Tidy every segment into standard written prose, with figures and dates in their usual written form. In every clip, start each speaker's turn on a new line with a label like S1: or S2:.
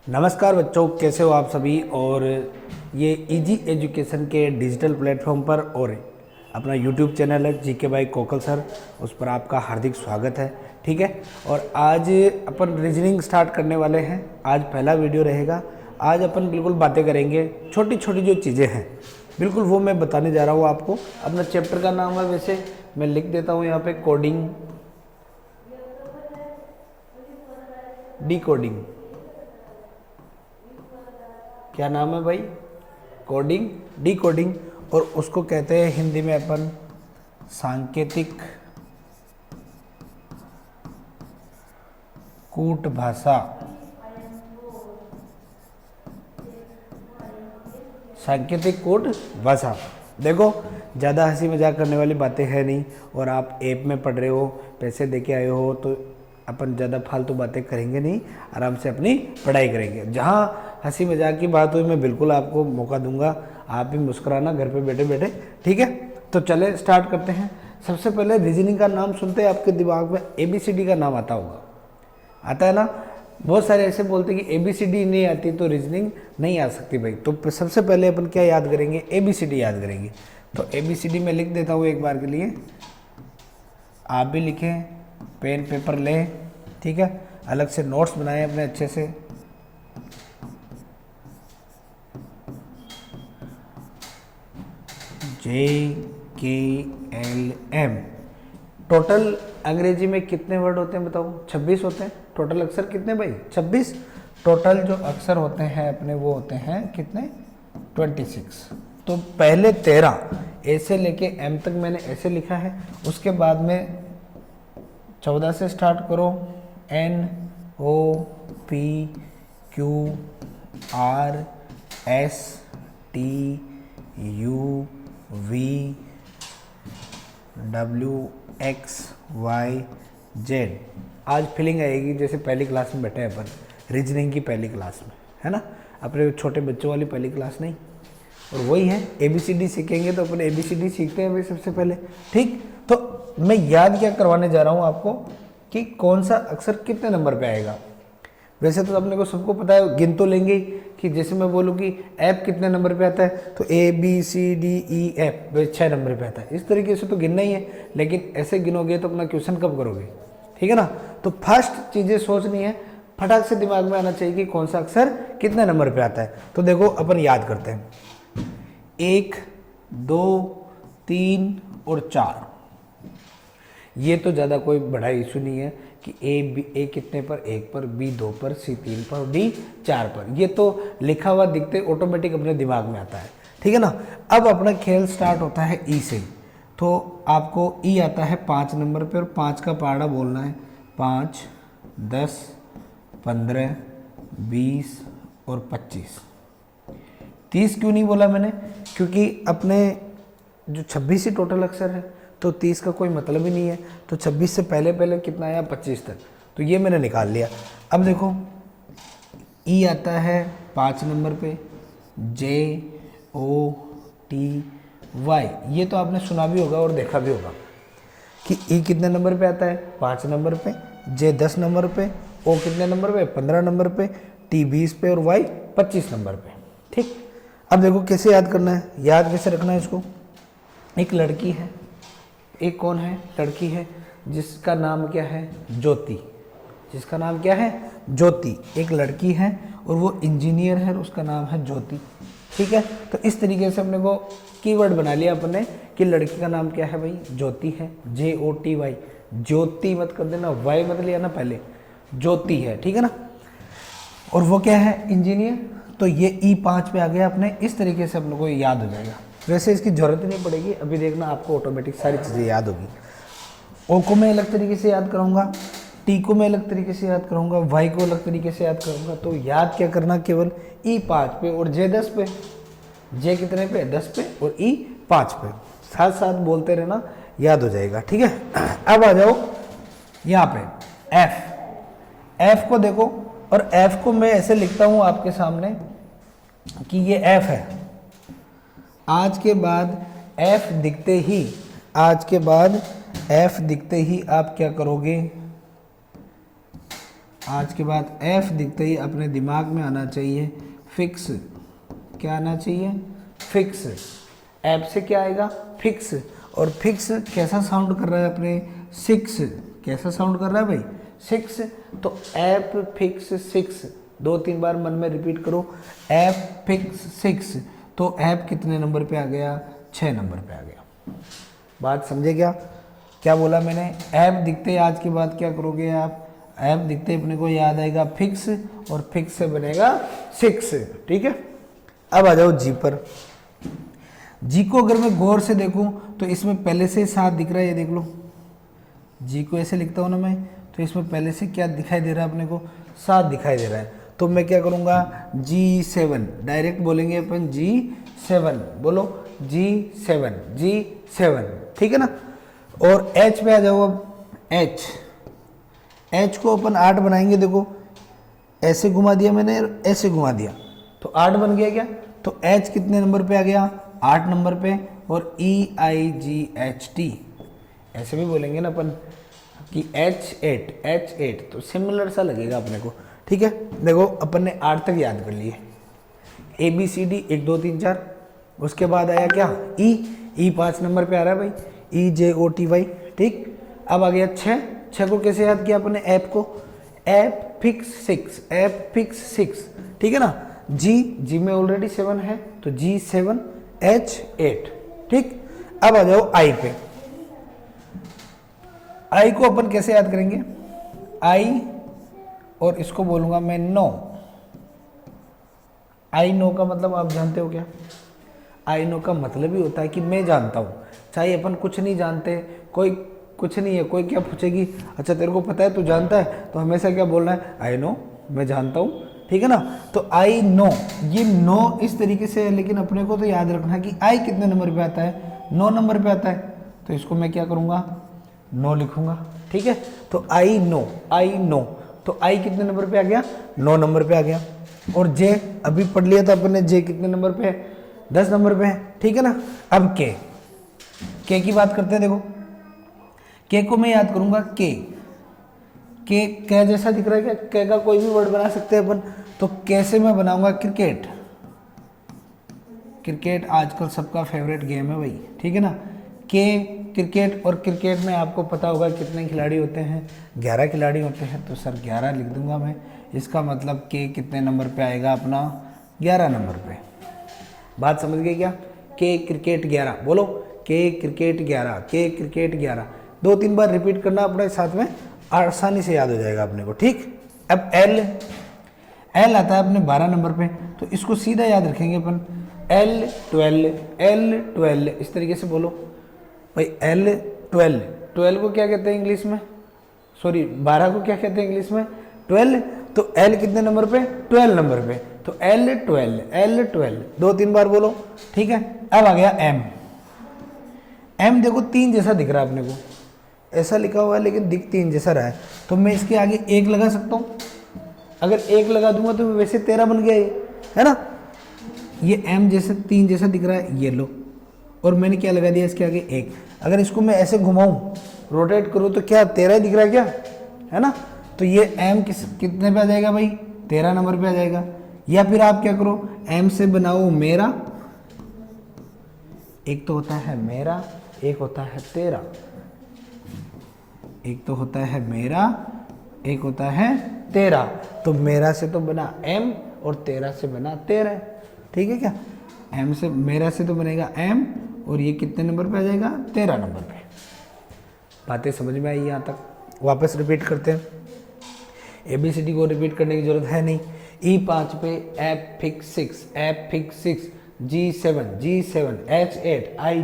S1: नमस्कार बच्चों, कैसे हो आप सभी। और ये इजी एजुकेशन के डिजिटल प्लेटफॉर्म पर और अपना यूट्यूब चैनल है जीके बाई कोकल सर, उस पर आपका हार्दिक स्वागत है। ठीक है, और आज अपन रीजनिंग स्टार्ट करने वाले हैं। आज पहला वीडियो रहेगा। आज अपन बिल्कुल बातें करेंगे, छोटी छोटी जो चीज़ें हैं बिल्कुल वो मैं बताने जा रहा हूँ आपको। अपना चैप्टर का नाम है, वैसे मैं लिख देता हूँ यहाँ पे, कोडिंग डिकोडिंग। क्या नाम है भाई? Coding decoding. और उसको कहते हैं हिंदी में अपन सांकेतिक कूट भाषा। सांकेतिक कूट भाषा। देखो, ज़्यादा हंसी मजाक करने वाली बातें है नहीं, और आप ऐप में पढ़ रहे हो, पैसे दे के आए हो, तो अपन ज़्यादा फालतू बातें करेंगे नहीं, आराम से अपनी पढ़ाई करेंगे। जहाँ हंसी मजाक की बात हुई मैं बिल्कुल आपको मौका दूंगा, आप भी मुस्कुराना घर पे बैठे बैठे। ठीक है, तो चले स्टार्ट करते हैं। सबसे पहले रीजनिंग का नाम सुनते हैं आपके दिमाग में ABCD का नाम आता होगा, आता है ना। बहुत सारे ऐसे बोलते हैं कि ABCD नहीं आती तो रीजनिंग नहीं आ सकती भाई। तो सबसे पहले अपन क्या याद करेंगे? ABCD याद करेंगे। तो ABCD में लिख देता हूँ एक बार के लिए, आप भी लिखें, पेन पेपर लें। ठीक है, अलग से नोट्स बनाएं अपने अच्छे से। JKLM। टोटल अंग्रेजी में कितने वर्ड होते हैं बताओ? 26 होते हैं। टोटल अक्षर कितने भाई? 26। टोटल जो अक्षर होते हैं अपने वो होते हैं कितने? 26। तो पहले 13 ऐसे लेके M तक मैंने ऐसे लिखा है। उसके बाद में 14 से स्टार्ट करो, NOPQRSTUVWXYZ। आज फीलिंग आएगी जैसे पहली क्लास में बैठे हैं अपन, रीजनिंग की पहली क्लास में, है ना। अपने छोटे बच्चों वाली पहली क्लास नहीं, और वही है। ABCD सीखेंगे तो अपन ABCD सीखते हैं भाई सबसे पहले। ठीक, तो मैं याद क्या करवाने जा रहा हूँ आपको कि कौन सा अक्षर कितने नंबर पे आएगा। वैसे तो अपने को सबको पता है, गिन तो लेंगे कि जैसे मैं बोलूँ कि ऐप कितने नंबर पे आता है, तो ABCDEF 6 नंबर पे आता है। इस तरीके से तो गिनना ही है, लेकिन ऐसे गिनोगे तो अपना क्वेश्चन कब करोगे? ठीक है ना। तो फर्स्ट चीज़ें सोचनी है, फटाक से दिमाग में आना चाहिए कि कौन सा अक्षर कितने नंबर पे आता है। तो देखो अपन याद करते हैं, 1, 2, 3 और 4। ये तो ज़्यादा कोई बड़ा इशू नहीं है कि ए कितने पर? 1 पर, B 2 पर, C 3 पर, D 4 पर। ये तो लिखा हुआ दिखते ऑटोमेटिक अपने दिमाग में आता है। ठीक है ना। अब अपना खेल स्टार्ट होता है E से। तो आपको E आता है 5 नंबर पे, और 5 का पहाड़ा बोलना है। 5, 10, 15, 20 और 25। 30 क्यों नहीं बोला मैंने? क्योंकि अपने जो 26 ही टोटल अक्षर है, तो 30 का कोई मतलब ही नहीं है। तो 26 से पहले पहले कितना आया? 25 तक। तो ये मैंने निकाल लिया। अब देखो, E आता है 5 नंबर पे, JOTY। ये तो आपने सुना भी होगा और देखा भी होगा कि E कितने नंबर पे आता है? 5 नंबर पे, J 10 नंबर पे, O कितने नंबर पे? 15 नंबर पे, T 20 पे, और Y 25 नंबर पे। ठीक, अब देखो कैसे याद करना है, याद कैसे रखना है इसको। एक लड़की है, एक कौन है? लड़की है, जिसका नाम क्या है? ज्योति। जिसका नाम क्या है? ज्योति। एक लड़की है और वो इंजीनियर है, और उसका नाम है ज्योति। ठीक है, तो इस तरीके से अपने को कीवर्ड बना लिया अपने कि लड़की का नाम क्या है भाई? ज्योति है। JOTY। ज्योति मत कर देना, Y मत लिया ना पहले, ज्योति है। ठीक है ना। और वो क्या है? इंजीनियर। तो ये E5 पे आ गया अपने। इस तरीके से अपने को याद हो जाएगा। वैसे इसकी जरूरत नहीं पड़ेगी, अभी देखना आपको ऑटोमेटिक सारी चीज़ें याद होगी। O को मैं अलग तरीके से याद कराऊंगा, T को मैं अलग तरीके से याद कराऊंगा, Y को अलग तरीके से याद करूंगा। तो याद क्या करना? केवल E5 पे और J 10 पे। J कितने पे? 10 पे, और E5 पे। साथ साथ बोलते रहना, याद हो जाएगा। ठीक है, अब आ जाओ यहाँ पे F। F को देखो, और F को मैं ऐसे लिखता हूँ आपके सामने कि ये F है। आज के बाद F दिखते ही, आप क्या करोगे? आज के बाद एफ दिखते ही अपने दिमाग में आना चाहिए फिक्स। क्या आना चाहिए? फिक्स। एफ से क्या आएगा? फिक्स। और फिक्स कैसा साउंड कर रहा है अपने? 6। कैसा साउंड कर रहा है भाई? 6। तो एफ फिक्स 6, 2-3 बार मन में रिपीट करो, एफ फिक्स 6। तो एफ कितने नंबर पे आ गया? 6 नंबर पे आ गया। बात समझे क्या? क्या बोला मैंने? एफ दिखते ही आज के बाद क्या करोगे आप? एफ दिखते ही अपने को याद आएगा फिक्स, और फिक्स से बनेगा 6। ठीक है, अब आ जाओ जी पर। जी को अगर मैं गौर से देखूं तो इसमें पहले से 7 दिख रहा है, ये देख लो। जी को ऐसे लिखता हूं ना मैं, तो इसमें पहले से क्या दिखाई दे रहा है अपने को? 7 दिखाई दे रहा है। तो मैं क्या करूंगा? G7 डायरेक्ट बोलेंगे अपन, G7 बोलो, G7 G7, ठीक है ना। और H पे आ जाओ अब। H को अपन 8 बनाएंगे। देखो ऐसे घुमा दिया मैंने, ऐसे घुमा दिया, तो 8 बन गया क्या? तो H कितने नंबर पे आ गया? 8 नंबर पे। और EIGHT ऐसे भी बोलेंगे ना अपन कि H8, तो सिमिलर सा लगेगा अपने को। ठीक है, देखो अपन ने 8 तक याद कर लिए। ABCD 1 2 3 4, उसके बाद आया क्या? E 5 नंबर पे आ रहा है भाई, EJOTY। ठीक, अब आ गया 6 को कैसे याद किया अपने? ऐप को, ऐप फिक्स 6, ठीक है ना। जी में ऑलरेडी 7 है, तो G7 H8। ठीक, अब आ जाओ आई पे। आई को अपन कैसे याद करेंगे? आई, और इसको बोलूंगा मैं नो। आई नो का मतलब आप जानते हो क्या? आई नो का मतलब ही होता है कि मैं जानता हूं। चाहे अपन कुछ नहीं जानते, कोई कुछ नहीं है, कोई क्या पूछेगी, अच्छा तेरे को पता है, तू जानता है, तो हमेशा क्या बोलना है? आई नो, मैं जानता हूं, ठीक है ना। तो आई नो, ये नो इस तरीके से है, लेकिन अपने को तो याद रखना कि आई कितने नंबर पे आता है? 9 नंबर पे आता है। तो इसको मैं क्या करूंगा? नो लिखूंगा, ठीक है। तो आई नो, तो आई कितने नंबर पे आ गया? 9 नंबर पे आ गया। और जे अभी पढ़ लिया था अपने, जे कितने नंबर पे है? 10 नंबर पे है, ठीक है ना। अब के की बात करते हैं। देखो के को मैं याद करूंगा, के जैसा दिख रहा है क्या? के का कोई भी वर्ड बना सकते हैं अपन, तो कैसे मैं बनाऊंगा? क्रिकेट आजकल सबका फेवरेट गेम है भाई, ठीक है ना। के क्रिकेट, और क्रिकेट में आपको पता होगा कितने खिलाड़ी होते हैं? 11 खिलाड़ी होते हैं, तो सर 11 लिख दूंगा मैं। इसका मतलब के कितने नंबर पे आएगा अपना? 11 नंबर पे। बात समझ गए क्या? के क्रिकेट 11 बोलो, के क्रिकेट 11, के क्रिकेट 11, 2-3 बार रिपीट करना अपने साथ में, आसानी से याद हो जाएगा अपने को। ठीक, अब एल आता है अपने 12 नंबर पे, तो इसको सीधा याद रखेंगे अपन, L12 इस तरीके से बोलो भाई। L12 को क्या कहते हैं इंग्लिश में? सॉरी, 12 को क्या कहते हैं इंग्लिश में? 12। तो L कितने नंबर पे? 12 नंबर पे। तो L12 2-3 बार बोलो, ठीक है। अब आ गया M देखो 3 जैसा दिख रहा है अपने को, ऐसा लिखा हुआ है लेकिन दिख 3 जैसा रहा है, तो मैं इसके आगे 1 लगा सकता हूँ। अगर 1 लगा दूंगा तो वैसे 13 बन गया ये, है ना। ये M जैसे 3 जैसा दिख रहा है, ये लो, और मैंने क्या लगा दिया इसके आगे 1। अगर इसको मैं ऐसे घुमाऊं, रोटेट करूं, तो क्या 13 दिख रहा है क्या? है ना। तो ये M कितने पे आ जाएगा भाई? 13 नंबर पे आ जाएगा। या फिर आप क्या करो, M से बनाओ मेरा, एक तो होता है मेरा, एक होता है तेरा। एक तो होता है मेरा, एक होता है तेरा। तो मेरा से तो बना M, और तेरा से बना 13, ठीक है क्या। M से, मेरा से तो बनेगा M, और ये कितने नंबर पे आ जाएगा? 13 नंबर पे। बातें समझ में आई यहाँ तक? वापस रिपीट करते हैं। ABCD को रिपीट करने की जरूरत है नहीं। E5 पे app fix 6, G7 H8, I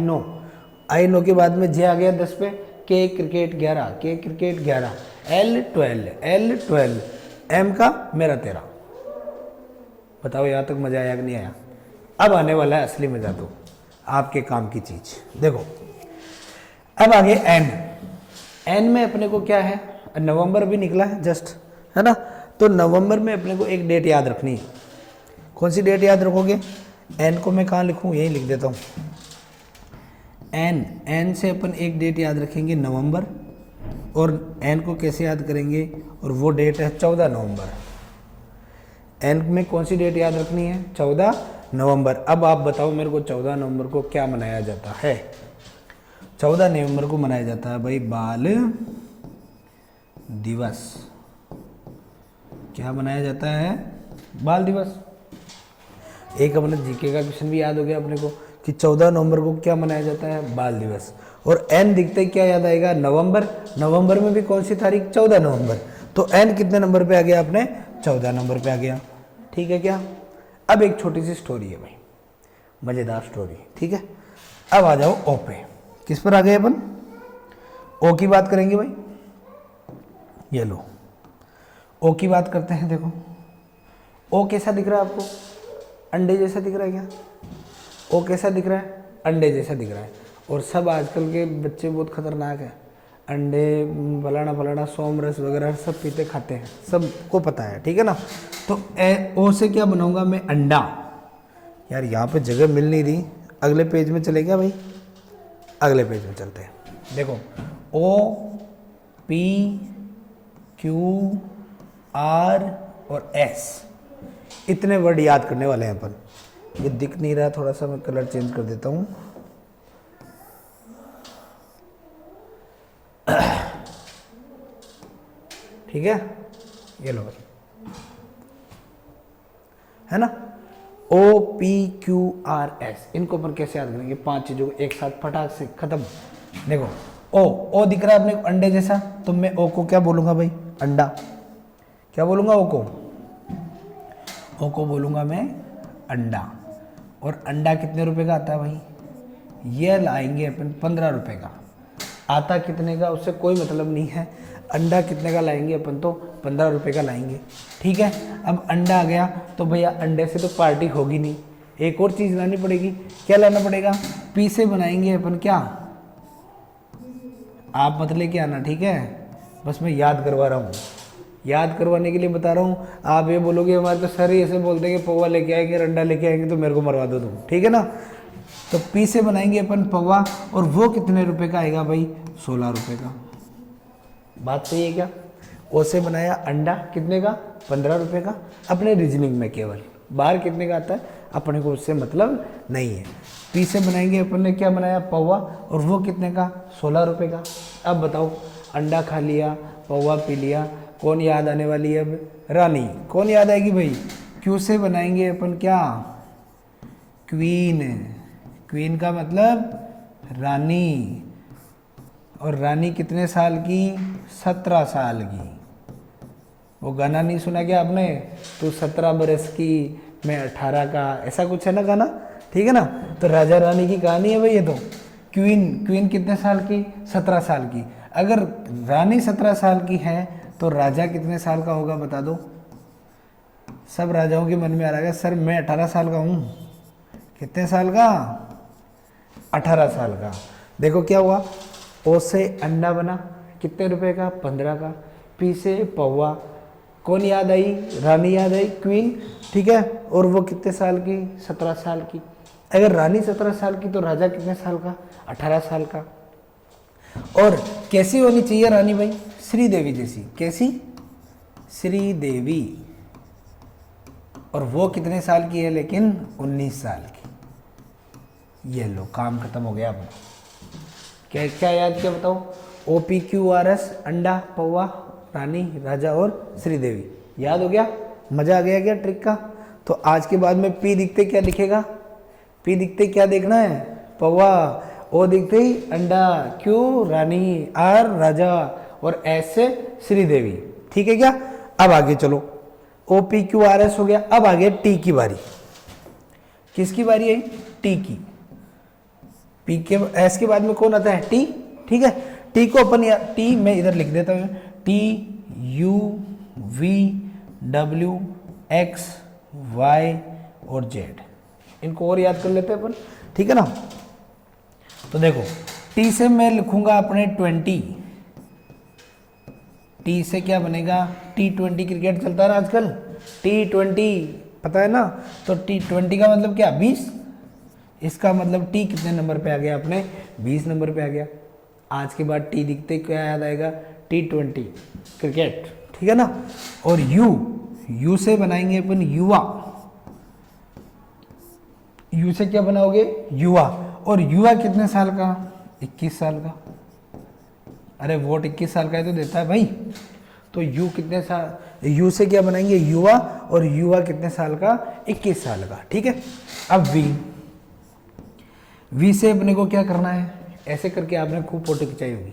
S1: know के बाद में जे आ गया 10 पे, के क्रिकेट 11, L12 M का मेरा 13। बताओ यहाँ तक मजा आया कि नहीं आया? अब आने वाला है असली मजा, तो आपके काम की चीज। देखो अब आगे एन में अपने को क्या है? नवंबर भी निकला है जस्ट, है ना। तो नवंबर में अपने को एक डेट याद रखनी है। कौन सी डेट याद रखोगे? एन को मैं कहाँ लिखूँ? यही लिख देता हूँ। एन से अपन एक डेट याद रखेंगे, नवंबर। और एन को कैसे याद करेंगे, और वो डेट है 14 नवंबर। एन में कौन सी डेट याद रखनी है, 14 नवंबर। अब आप बताओ मेरे को 14 नवंबर को क्या मनाया जाता है। 14 नवंबर को मनाया जाता है भाई बाल दिवस। क्या मनाया जाता है, बाल दिवस। एक अपने जीके का क्वेश्चन भी याद हो गया अपने को कि 14 नवंबर को क्या मनाया जाता है, बाल दिवस। और एन दिखते ही क्या याद आएगा, नवंबर। नवंबर में भी कौन सी तारीख, 14 नवंबर। तो एन कितने नंबर पे आ गया अपने, 14 नंबर पे आ गया। ठीक है क्या। अब एक छोटी सी स्टोरी है भाई, मजेदार स्टोरी, ठीक है। अब आ जाओ ओ पे। किस पर आ गए अपन, ओ की बात करेंगे भाई। ये लो ओ की बात करते हैं। देखो ओ कैसा दिख रहा है आपको, अंडे जैसा दिख रहा है क्या, ओ कैसा दिख रहा है, अंडे जैसा दिख रहा है। और सब आजकल के बच्चे बहुत खतरनाक है, अंडे फलाना फलाना सोमरस वगैरह सब पीते खाते हैं, सबको पता है, ठीक है ना। तो ओ से क्या बनाऊंगा मैं, अंडा। यार यहाँ पे जगह मिल नहीं रही, अगले पेज में चले गया भाई, अगले पेज में चलते हैं। देखो ओ पी क्यू आर और एस, इतने वर्ड याद करने वाले हैं अपन। ये दिख नहीं रहा, थोड़ा सा मैं कलर चेंज कर देता हूँ। ठीक है, ये लो भाई, है ना। O P Q R S, इनको अपन कैसे याद करेंगे, 5 चीजों को एक साथ फटाक से खत्म। देखो ओ दिख रहा है अपने अंडे जैसा, तो मैं ओ को क्या बोलूंगा भाई, अंडा। क्या बोलूंगा ओ को बोलूंगा मैं अंडा। और अंडा कितने रुपए का आता है भाई, ये लाएंगे अपन 15 रुपए का। आता कितने का उससे कोई मतलब नहीं है, अंडा कितने का लाएंगे अपन, तो 15 रुपए का लाएंगे। ठीक है, अब अंडा आ गया तो भैया अंडे से तो पार्टी होगी नहीं, एक और चीज़ लानी पड़ेगी। क्या लाना पड़ेगा, पी से बनाएंगे अपन क्या, आप मत लेके आना, ठीक है, बस मैं याद करवा रहा हूँ, याद करवाने के लिए बता रहा हूँ। आप ये बोलोगे हमारे तो सर ही ऐसे बोलते हैं कि पौवा लेके आएंगे, अंडा लेके आएंगे, तो मेरे को मरवा दो तुम, ठीक है ना। तो पी से बनाएंगे अपन पौवा, और वो कितने रुपए का आएगा भाई, 16 रुपए का। बात सही है क्या। ओ से बनाया अंडा, कितने का, 15 रुपए का, अपने रीजनिंग में केवल। बाहर कितने का आता है अपने को उससे मतलब नहीं है। पी से बनाएंगे अपन ने क्या बनाया, पौवा, और वो कितने का, 16 रुपए का। अब बताओ, अंडा खा लिया, पौवा पी लिया, कौन याद आने वाली है अब, रानी। कौन याद आएगी भाई, क्यू से बनाएंगे अपन क्या, क्वीन। क्वीन का मतलब रानी, और रानी कितने साल की, 17 साल की। वो गाना नहीं सुना क्या आपने, तू 17 बरस की मैं 18 का, ऐसा कुछ है ना गाना, ठीक है ना। तो राजा रानी की कहानी है भाई ये तो। क्वीन कितने साल की, 17 साल की। अगर रानी 17 साल की है तो राजा कितने साल का होगा बता दो। सब राजाओं के मन में आ रहा है सर मैं 18 साल का हूँ, कितने साल का, 18 साल का। देखो क्या हुआ, ओ से अंडा बना, कितने रुपए का, 15 का। पी से पौवा, कौन याद आई, रानी याद आई, क्वीन, ठीक है, और वो कितने साल की, 17 साल की। अगर रानी 17 साल की तो राजा कितने साल का, 18 साल का। और कैसी होनी चाहिए रानी भाई, श्रीदेवी जैसी। कैसी, श्रीदेवी। और वो कितने साल की है लेकिन, 19 साल की। ये लो काम खत्म हो गया अपना। क्या क्या याद किया बताओ, O P Q R S, अंडा, पौवा, रानी, राजा और श्रीदेवी। याद हो गया, मजा आ गया क्या ट्रिक का। तो आज के बाद में पी दिखते क्या दिखेगा, पी दिखते क्या देखना है, पौवा, ओ दिखते ही अंडा, क्यू रानी, आर राजा, और एस से श्रीदेवी, ठीक है क्या। अब आगे चलो, O P Q R S हो गया, अब आ गया टी की बारी। किसकी बारी आई, टी की। पी के एस के बाद में कौन आता है, टी, ठीक है। टी को अपन टी मैं इधर लिख देता हूँ, T U V W X Y और जेड, इनको और याद कर लेते हैं अपन, ठीक है ना। तो देखो टी से मैं लिखूंगा अपने 20, टी से क्या बनेगा, T20 क्रिकेट चलता है ना आजकल, T20 पता है ना। तो T20 का मतलब क्या, 20। इसका मतलब टी कितने नंबर पे आ गया अपने, 20 नंबर पे आ गया। आज के बाद टी दिखते क्या याद आएगा, T20 क्रिकेट, ठीक है ना। और यू से बनाएंगे अपन युवा, यू से क्या बनाओगे युवा। और युवा कितने साल का, 21 साल का। अरे वोट 21 साल का ही तो देता है भाई। तो यू कितने साल, यू से क्या बनाएंगे युवा, और युवा कितने साल का, 21 साल का, ठीक है। अब वी से अपने को क्या करना है, ऐसे करके आपने खूब फोटो खिंचाई होगी,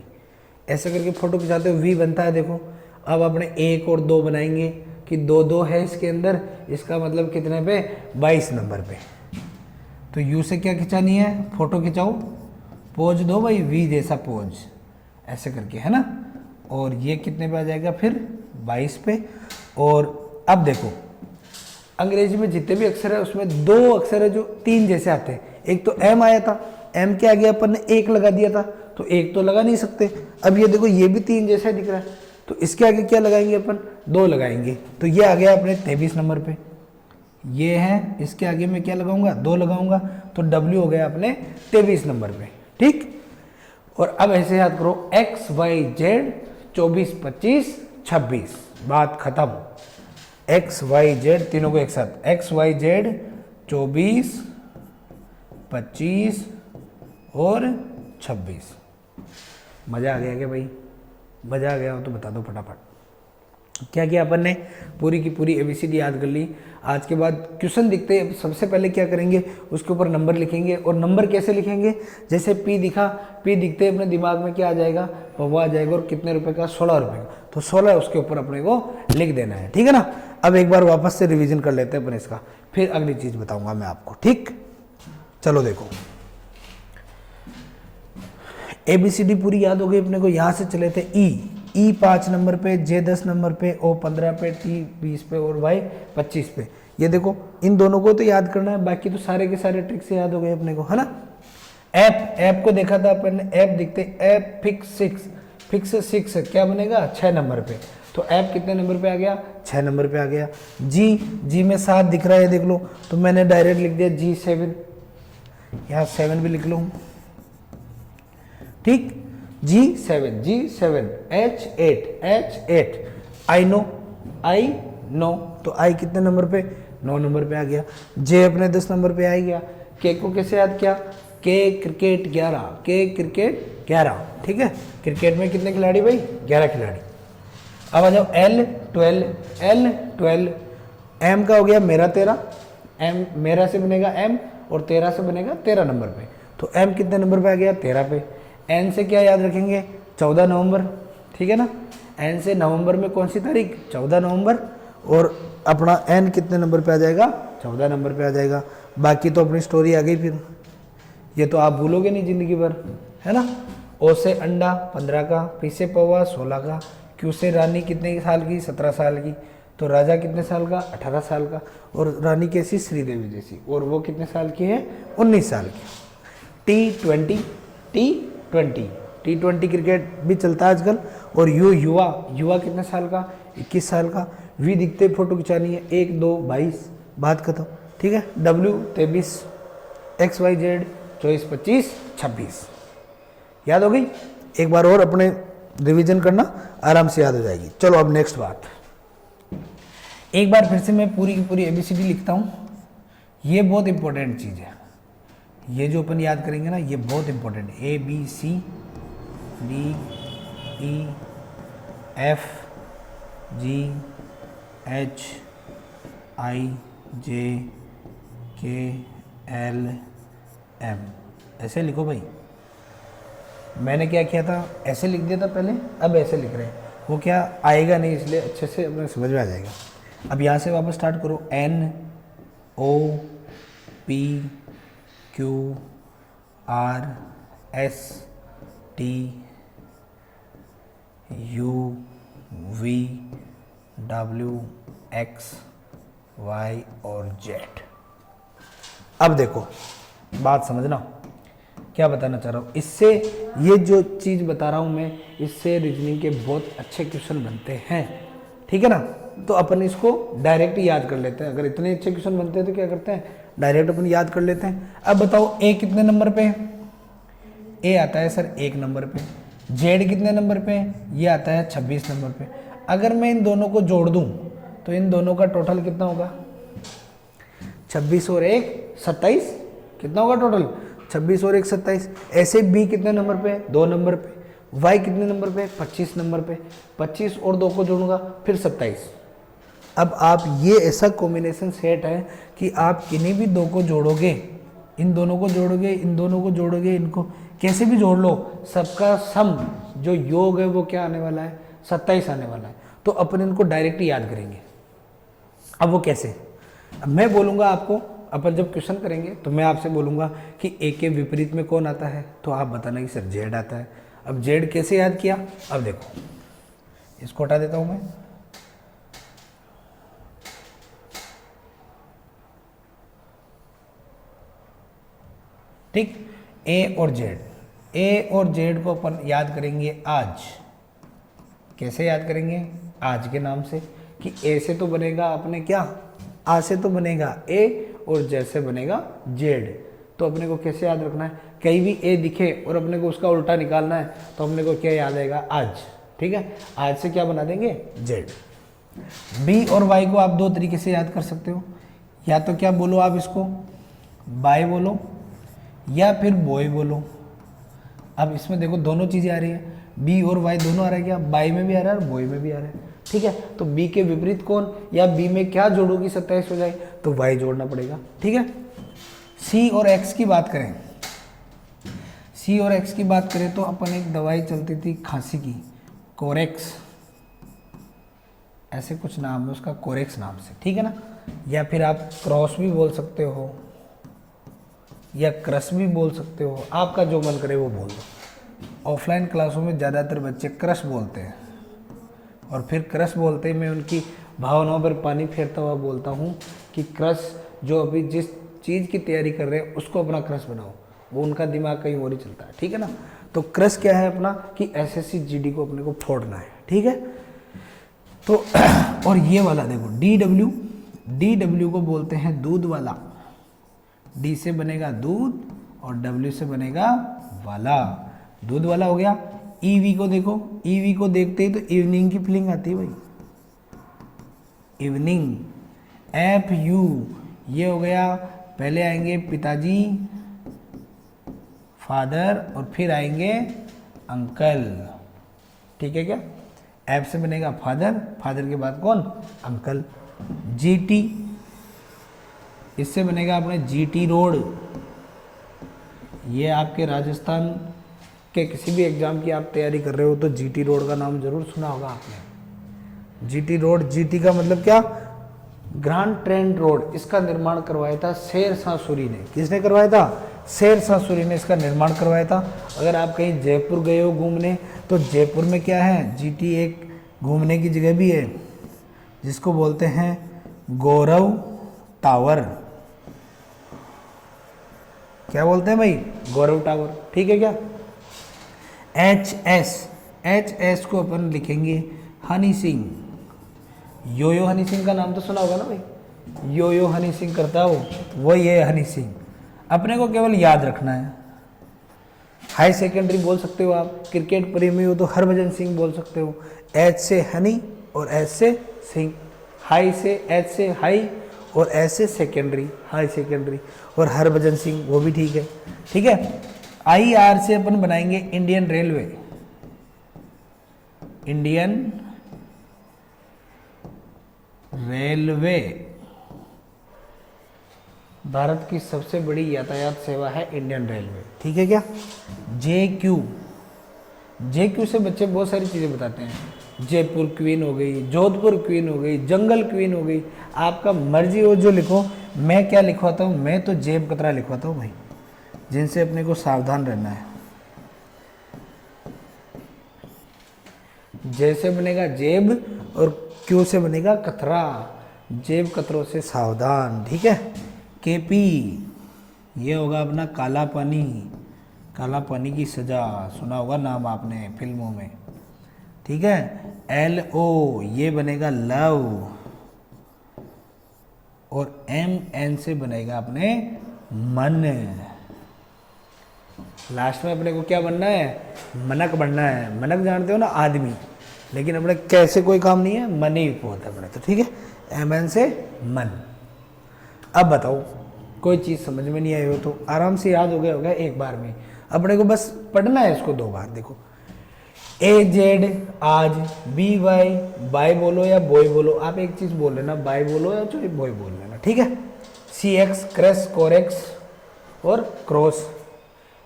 S1: ऐसे करके फोटो खिंचाते हो वी बनता है, देखो। अब अपने 1 और 2 बनाएंगे कि 2 है इसके अंदर, इसका मतलब कितने पे, 22 नंबर पे। तो यू से क्या खिंचानी है, फोटो खिंचाओ, पोज दो भाई, वी जैसा पोज, ऐसे करके, है ना। और ये कितने पे आ जाएगा फिर, 22 पे। और अब देखो अंग्रेजी में जितने भी अक्षर है उसमें 2 अक्षर है जो 3 जैसे आते हैं। एक तो एम आया था, एम के आगे अपन ने 1 लगा दिया था, तो 1 तो लगा नहीं सकते। अब ये देखो ये भी 3 जैसा दिख रहा है, तो इसके आगे क्या लगाएंगे अपन, 2 लगाएंगे। तो ये आ गया अपने 23 नंबर पे, ये है, इसके आगे मैं क्या लगाऊंगा, 2 लगाऊंगा, तो W हो गया अपने 23 नंबर पे, ठीक। और अब ऐसे याद करो, एक्स वाई जेड 24 25 26, बात खत्म। एक्स वाई जेड तीनों को एक साथ, एक्स वाई जेड 24 25 और 26। मजा आ गया क्या भाई, मजा आ गया हो तो बता दो फटाफट। क्या किया अपन ने, पूरी की पूरी ABCD याद कर ली। आज के बाद क्वेश्चन दिखते हैं, सबसे पहले क्या करेंगे, उसके ऊपर नंबर लिखेंगे। और नंबर कैसे लिखेंगे, जैसे P दिखा, P दिखते अपने दिमाग में क्या आ जाएगा, वो आ जाएगा। और कितने रुपए का, 16 रुपए का, तो 16 उसके ऊपर अपने को लिख देना है, ठीक है ना। अब एक बार वापस से रिविजन कर लेते हैं अपन इसका, फिर अगली चीज बताऊंगा मैं आपको, ठीक। चलो देखो, ABCD पूरी याद हो गई अपने को। यहाँ से चले थे ई 5 नंबर पे, J 10 नंबर पे, O 15 पे, T 20 पे और Y 25 पे। ये देखो इन दोनों को तो याद करना है, बाकी तो सारे के सारे ट्रिक से याद हो गए अपने को, है ना। ऐप को देखा था अपन ने, ऐप दिखते, ऐप फिक्स 6 क्या बनेगा, 6 नंबर पे। तो ऐप कितने नंबर पे आ गया, 6 नंबर पे आ गया। जी में 7 दिख रहा है, देख लो, तो मैंने डायरेक्ट लिख दिया G7, यहाँ 7 भी लिख लूँ, ठीक। G7 H8 आई नो, तो आई कितने नंबर पे, 9 नंबर पे आ गया। जे अपने 10 नंबर पे आ गया। के को कैसे याद किया, के क्रिकेट 11, ठीक है। क्रिकेट में कितने खिलाड़ी भाई, 11 खिलाड़ी। अब आ जाओ L12, एम का हो गया मेरा 13, एम मेरा से बनेगा एम, और 13 से बनेगा 13 नंबर पे। तो एम कितने नंबर पे आ गया, 13 पे। एन से क्या याद रखेंगे, 14 नवंबर, ठीक है ना। एन से नवंबर में कौन सी तारीख, 14 नवंबर। और अपना एन कितने नंबर पे आ जाएगा, 14 नंबर पे आ जाएगा। बाकी तो अपनी स्टोरी आ गई फिर, ये तो आप भूलोगे नहीं जिंदगी भर, है ना। ओ से अंडा 15 का, पी से पौवा 16 का, क्यू से रानी कितने साल की, 17 साल की। तो राजा कितने साल का, 18 साल का। और रानी कैसी, श्रीदेवी जैसी, और वो कितने साल की है, 19 साल की। T20 क्रिकेट भी चलता है आजकल। और युवा कितने साल का, 21 साल का। वी दिखते फोटो खिंचानी है, 1 2 22, बात खत्म, ठीक है। W 23, XYZ 24 25 26, याद हो गई। एक बार और अपने रिवीजन करना, आराम से याद हो जाएगी। चलो अब नेक्स्ट बात, एक बार फिर से मैं पूरी की पूरी ABCD लिखता हूँ। ये बहुत इंपॉर्टेंट चीज़ है, ये जो अपन याद करेंगे ना, ये बहुत इंपॉर्टेंट है। ABCDEFGHIJKLM, ऐसे लिखो भाई। मैंने क्या किया था, ऐसे लिख दिया था पहले, अब ऐसे लिख रहे हैं। वो क्या आएगा नहीं, इसलिए अच्छे से अपने समझ में आ जाएगा। अब यहाँ से वापस स्टार्ट करो, NOPQRSTUVWXY और Z। अब देखो बात समझना, क्या बताना चाह रहा हूँ इससे। ये जो चीज़ बता रहा हूँ मैं, इससे रीजनिंग के बहुत अच्छे क्वेश्चन बनते हैं, ठीक है ना। तो अपन इसको डायरेक्ट याद कर लेते हैं। अगर इतने अच्छे क्वेश्चन बनते हैं तो क्या करते हैं, डायरेक्ट अपन याद कर लेते हैं। अब बताओ ए कितने नंबर पे है, ए आता है सर 1 नंबर पे। जेड कितने नंबर पे है, ये आता है 26 नंबर पे। अगर मैं इन दोनों को जोड़ दूं तो इन दोनों का टोटल कितना होगा, 26 और 1 27, कितना होगा टोटल 26 और 1 27। ऐसे बी कितने नंबर पे है, 2 नंबर पे। वाई कितने नंबर पे, 25 नंबर पे। 25 और 2 को जोड़ूंगा फिर 27। अब आप ये ऐसा कॉम्बिनेशन सेट है कि आप किन्हीं भी दो को जोड़ोगे, इन दोनों को जोड़ोगे, इन दोनों को जोड़ोगे, इनको कैसे भी जोड़ लो, सबका सम जो योग है वो क्या आने वाला है, 27 आने वाला है। तो अपन इनको डायरेक्ट याद करेंगे। अब वो कैसे, अब मैं बोलूँगा आपको, अपन जब क्वेश्चन करेंगे तो मैं आपसे बोलूँगा कि ए के विपरीत में कौन आता है, तो आप बताना कि सर जेड आता है। अब जेड कैसे याद किया, अब देखो इसको हटा देता हूँ मैं। ठीक, ए और जेड, ए और जेड को अपन याद करेंगे आज। कैसे याद करेंगे, आज के नाम से, कि ए से तो बनेगा अपने क्या, आ से तो बनेगा ए और जेड से बनेगा जेड। तो अपने को कैसे याद रखना है, कहीं भी ए दिखे और अपने को उसका उल्टा निकालना है तो अपने को क्या याद आएगा, आज। ठीक है, आज से क्या बना देंगे, जेड। बी और वाई को आप दो तरीके से याद कर सकते हो, या तो क्या बोलो आप इसको, बाय बोलो या फिर बॉय बोलो। अब इसमें देखो दोनों चीज़ें आ रही है, बी और वाई दोनों आ रहा है, क्या बाय में भी आ रहा है और बॉय में भी आ रहा है। ठीक है, तो बी के विपरीत कौन, या बी में क्या जोड़ोगी 27 हो जाए, तो वाई जोड़ना पड़ेगा। ठीक है, सी और एक्स की बात करें, सी और एक्स की बात करें तो अपन एक दवाई चलती थी खांसी की, कोरेक्स, ऐसे कुछ नाम है उसका, कोरेक्स नाम से। ठीक है ना, या फिर आप क्रॉस भी बोल सकते हो या क्रश भी बोल सकते हो, आपका जो मन करे वो बोल दो। ऑफलाइन क्लासों में ज़्यादातर बच्चे क्रश बोलते हैं, और फिर क्रश बोलते ही मैं उनकी भावनाओं पर पानी फेरता हुआ बोलता हूँ कि क्रश, जो अभी जिस चीज़ की तैयारी कर रहे हैं उसको अपना क्रश बनाओ, वो उनका दिमाग कहीं और ही चलता है। ठीक है ना, तो क्रश क्या है अपना, कि एसएससी जीडी को अपने को फोड़ना है। ठीक है, तो और ये वाला देखो डी डब्ल्यू को बोलते हैं दूध वाला, डी से बनेगा दूध और डब्ल्यू से बनेगा वाला, दूध वाला हो गया। ईवी को देखो, ईवी को देखते ही तो इवनिंग की फीलिंग आती है भाई, इवनिंग। एफ यू, ये हो गया, पहले आएंगे पिताजी फादर और फिर आएंगे अंकल। ठीक है क्या, एफ से बनेगा फादर, फादर के बाद कौन, अंकल। जीटी, इससे बनेगा अपने जीटी रोड, ये आपके राजस्थान के किसी भी एग्जाम की आप तैयारी कर रहे हो तो जीटी रोड का नाम जरूर सुना होगा आपने। जीटी रोड, जीटी का मतलब क्या, ग्रांड ट्रेंड रोड, इसका निर्माण करवाया था शेरशाह सूरी ने। किसने करवाया था, शेरशाह सूरी ने इसका निर्माण करवाया था। अगर आप कहीं जयपुर गए हो घूमने तो जयपुर में क्या है, जीटी एक घूमने की जगह भी है जिसको बोलते हैं गौरव टावर। क्या बोलते हैं भाई, गौरव टावर। ठीक है क्या, एच एस को अपन लिखेंगे हनी सिंह, यो हनी सिंह का नाम तो सुना होगा ना भाई, यो हनी सिंह करता हो वही है हनी सिंह। अपने को केवल याद रखना है। हाई सेकेंडरी बोल सकते हो आप, क्रिकेट प्रेमी हो तो हरभजन सिंह बोल सकते हो, एच से हनी और एच से सिंह, हाई से एच से हाई और एच से सेकेंडरी, हाई सेकेंडरी, और हरभजन सिंह वो भी ठीक है। ठीक है, आई आर से अपन बनाएंगे Indian railway, Indian railway Bharat की सबसे बड़ी यातायात सेवा है इंडियन रेलवे। ठीक है क्या, जे क्यू से बच्चे बहुत सारी चीज़ें बताते हैं, जयपुर क्वीन हो गई, जोधपुर क्वीन हो गई, जंगल क्वीन हो गई, आपका मर्जी हो जो लिखो। मैं क्या लिखवाता हूँ, मैं तो जेब कतरा लिखवाता हूँ भाई, जिनसे अपने को सावधान रहना है। जे से बनेगा जेब और क्यू से बनेगा कतरा, जेब कतरों से सावधान। ठीक है, केपी, ये होगा अपना काला पानी, काला पानी की सजा, सुना होगा नाम आपने फिल्मों में। ठीक है, एल ओ, ये बनेगा लव, और एम एन से बनेगा अपने मन। लास्ट में अपने को क्या बनना है, मनक बनना है। मनक जानते हो ना, आदमी, लेकिन अपने कैसे कोई काम नहीं है, मन ही होता है अपने। तो ठीक है, एमएन से मन। अब बताओ, कोई चीज़ समझ में नहीं आई हो तो आराम से याद हो गया होगा एक बार में। अपने को बस पढ़ना है इसको 2 बार। देखो, ए जेड आज, बी वाई, बाय बोलो या बॉय बोलो, आप एक चीज़ बोल लेना, बाय बोलो या चाहे बॉय बोल लेना, ठीक है। सी एक्स क्रस कोरेक्स और क्रॉस,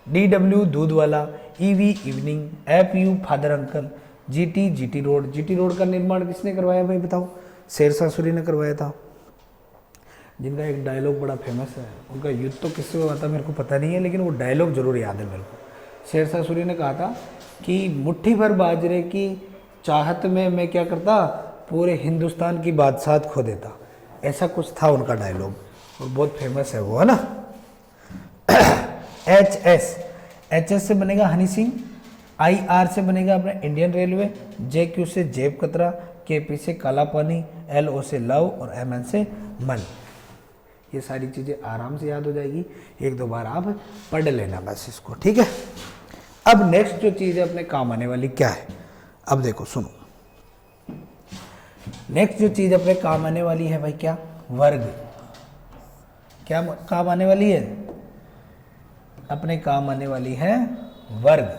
S1: डी डब्ल्यू दूध वाला, E V evening, F you father uncle, G T road. G T road का निर्माण किसने करवाया भाई बताओ? शेरशाह सूरी ने करवाया था, जिनका एक डायलॉग बड़ा फेमस है। उनका युद्ध तो किससे हुआ था मेरे को पता नहीं है, लेकिन वो डायलॉग जरूर याद है मेरे को। शेरशाह सूरी ने कहा था कि मुट्ठी भर बाजरे की चाहत में मैं क्या करता, पूरे हिंदुस्तान की बादशाहत खो देता। ऐसा कुछ था उनका डायलॉग, और बहुत फेमस है वो, है ना। एच एस से बनेगा हनी सिंह, आई आर से बनेगा अपना इंडियन रेलवे, जे क्यू से जेब कतरा, के पी से काला पानी, एल ओ से लव और एम एन से मन। ये सारी चीज़ें आराम से याद हो जाएगी, 1-2 बार आप पढ़ लेना बस इसको, ठीक है। अब नेक्स्ट जो चीज़ है अपने काम आने वाली क्या है, अब देखो सुनो। नेक्स्ट जो चीज़ अपने काम आने वाली है भाई, क्या? वर्ग। क्या काम आने वाली है? अपने काम आने वाली है वर्ग।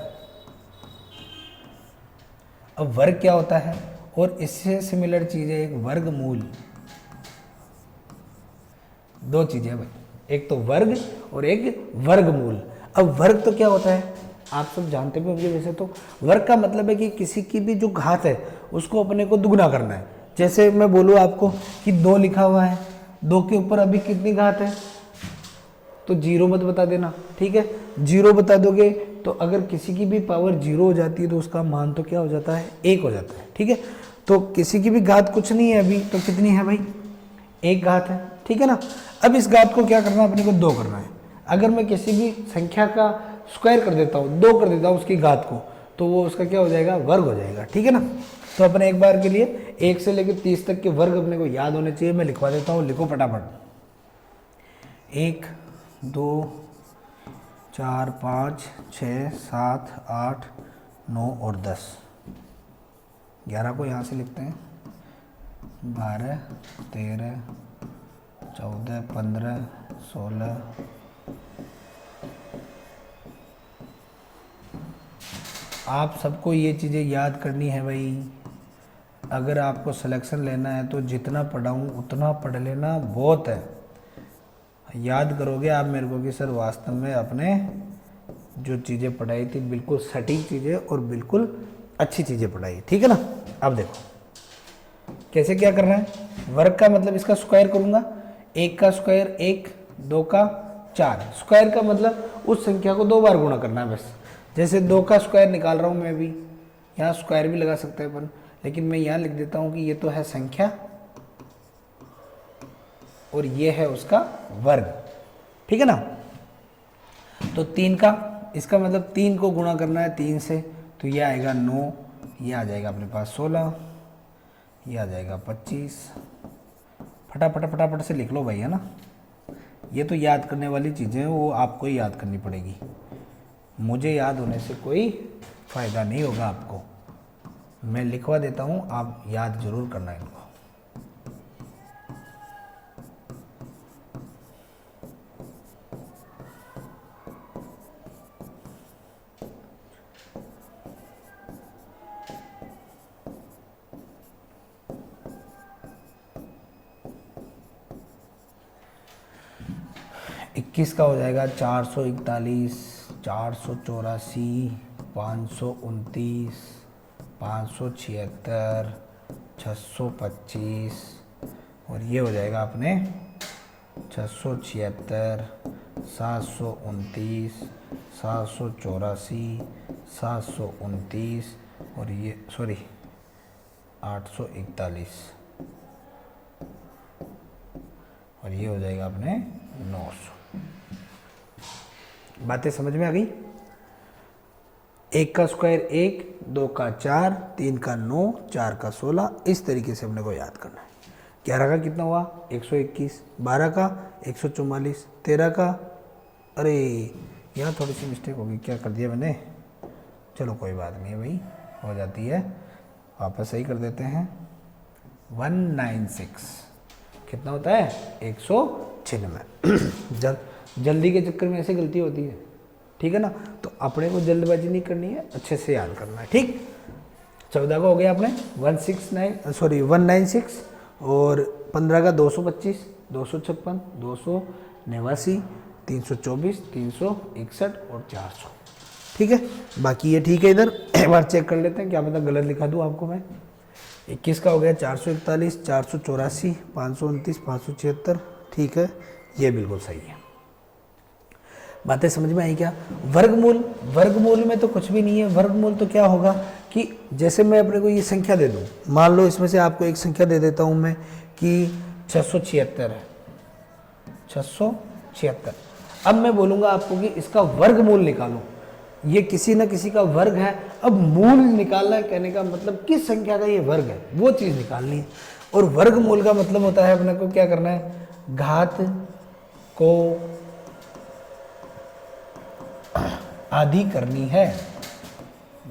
S1: अब वर्ग क्या होता है, और इससे सिमिलर चीज़ है एक वर्गमूल। 2 चीज़ें भाई, एक तो वर्ग और एक वर्गमूल। अब वर्ग तो क्या होता है, आप सब जानते भी होंगे वैसे तो। वर्ग का मतलब है कि किसी की भी जो घात है उसको अपने को दुगना करना है। जैसे मैं बोलूँ आपको कि 2 लिखा हुआ है, 2 के ऊपर अभी कितनी घात है, तो 0 मत बता देना, ठीक है। 0 बता दोगे तो अगर किसी की भी पावर 0 हो जाती है तो उसका मान तो क्या हो जाता है, 1 हो जाता है, ठीक है। तो किसी की भी घात कुछ नहीं है अभी, तो कितनी है भाई, 1 घात है, ठीक है ना। अब इस घात को क्या करना है, अपने को 2 करना है। अगर मैं किसी भी संख्या का स्क्वायर कर देता हूँ, 2 कर देता हूँ उसकी घात को, तो वो उसका क्या हो जाएगा, वर्ग हो जाएगा, ठीक है ना। तो अपने एक बार के लिए 1 से लेकर 30 तक के वर्ग अपने को याद होने चाहिए। मैं लिखवा देता हूँ, लिखो फटाफट। 1 2 4 5 6 7 8 9 और 10। 11 को यहाँ से लिखते हैं, 12 13 14 15 16। आप सबको ये चीज़ें याद करनी है भाई। अगर आपको सिलेक्शन लेना है तो जितना पढ़ाऊँ उतना पढ़ लेना बहुत है। याद करोगे आप मेरे को कि सर वास्तव में अपने जो चीज़ें पढ़ाई थी बिल्कुल सटीक चीज़ें और बिल्कुल अच्छी चीज़ें पढ़ाई, ठीक है ना। अब देखो कैसे क्या करना है। वर्ग का मतलब इसका स्क्वायर करूँगा, 1 का स्क्वायर 1, 2 का 4। स्क्वायर का मतलब उस संख्या को 2 बार गुणा करना है बस। जैसे 2 का स्क्वायर निकाल रहा हूँ मैं भी, यहाँ स्क्वायर भी लगा सकते हैं अपन, लेकिन मैं यहाँ लिख देता हूँ कि ये तो है संख्या और ये है उसका वर्ग, ठीक है ना। तो 3 का, इसका मतलब 3 को गुणा करना है 3 से, तो ये आएगा 9, ये आ जाएगा अपने पास 16, ये आ जाएगा 25। फटाफट फटाफट से लिख लो भाई, है ना। ये तो याद करने वाली चीज़ें हैं, वो आपको ही याद करनी पड़ेगी। मुझे याद होने से कोई फ़ायदा नहीं होगा आपको। मैं लिखवा देता हूँ, आप याद ज़रूर करना इनको। इक्कीस का हो जाएगा 441, 484, 529, 576, 625 और ये हो जाएगा अपने 676, 729, 784, 729 और ये 841 और ये हो जाएगा अपने 900। बातें समझ में आ गई। 1 का स्क्वायर 1, 2 का 4, 3 का 9, 4 का 16, इस तरीके से अपने को याद करना है। 11 का कितना हुआ 121, 12 का 144, 13 का अरे यहाँ थोड़ी सी मिस्टेक होगी, क्या कर दिया मैंने, चलो कोई बात नहीं है भाई, हो जाती है, वापस सही कर देते हैं। 196 कितना होता है, 196। जल्दी के चक्कर में ऐसे गलती होती है, ठीक है ना, तो अपने को जल्दबाजी नहीं करनी है, अच्छे से याद करना है, ठीक। 14 का हो गया अपने 196 और 15 का 225, 256, 289, 324, 361 और 400, ठीक है। बाकी ये ठीक है, इधर एक बार चेक कर लेते हैं, क्या पता गलत लिखा दूँ आपको मैं। 21 का हो गया 441, 484, 529, 576, ठीक है, ये बिल्कुल सही है। बातें समझ में आई क्या। वर्गमूल, वर्गमूल में तो कुछ भी नहीं है। वर्गमूल तो क्या होगा कि जैसे मैं अपने को ये संख्या दे दूँ, मान लो इसमें से आपको एक संख्या दे देता हूँ मैं कि 676 है, 676। अब मैं बोलूँगा आपको कि इसका वर्गमूल निकालो, ये किसी न किसी का वर्ग है। अब मूल निकालना है, कहने का मतलब किस संख्या का ये वर्ग है, वो चीज़ निकालनी है। और वर्गमूल का मतलब होता है अपने को क्या करना है, घात को आधी करनी है,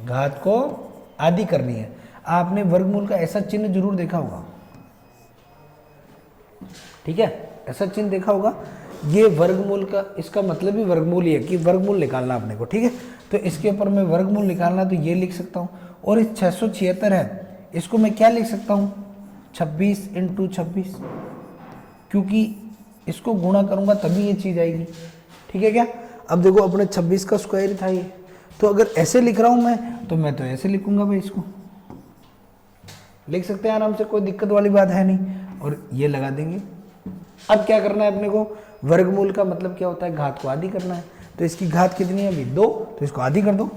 S1: घात को आधी करनी है। आपने वर्गमूल का ऐसा चिन्ह जरूर देखा होगा, ठीक है, ऐसा चिन्ह देखा होगा। ये वर्गमूल का, इसका मतलब ही वर्गमूल ही है कि वर्गमूल निकालना अपने को, ठीक है। तो इसके ऊपर मैं वर्गमूल निकालना तो ये लिख सकता हूँ। और इस 676 है, इसको मैं क्या लिख सकता हूँ, 26 × 26, क्योंकि इसको गुणा करूँगा तभी ये चीज़ आएगी, ठीक है क्या। अब देखो अपने 26 का स्क्वायर था ये, तो अगर ऐसे लिख रहा हूँ मैं, तो मैं तो ऐसे लिखूंगा भाई, इसको लिख सकते हैं आराम से, कोई दिक्कत वाली बात है नहीं। और ये लगा देंगे। अब क्या करना है अपने को, वर्गमूल का मतलब क्या होता है, घात को आधी करना है। तो इसकी घात कितनी है अभी, 2, तो इसको आधी कर दो।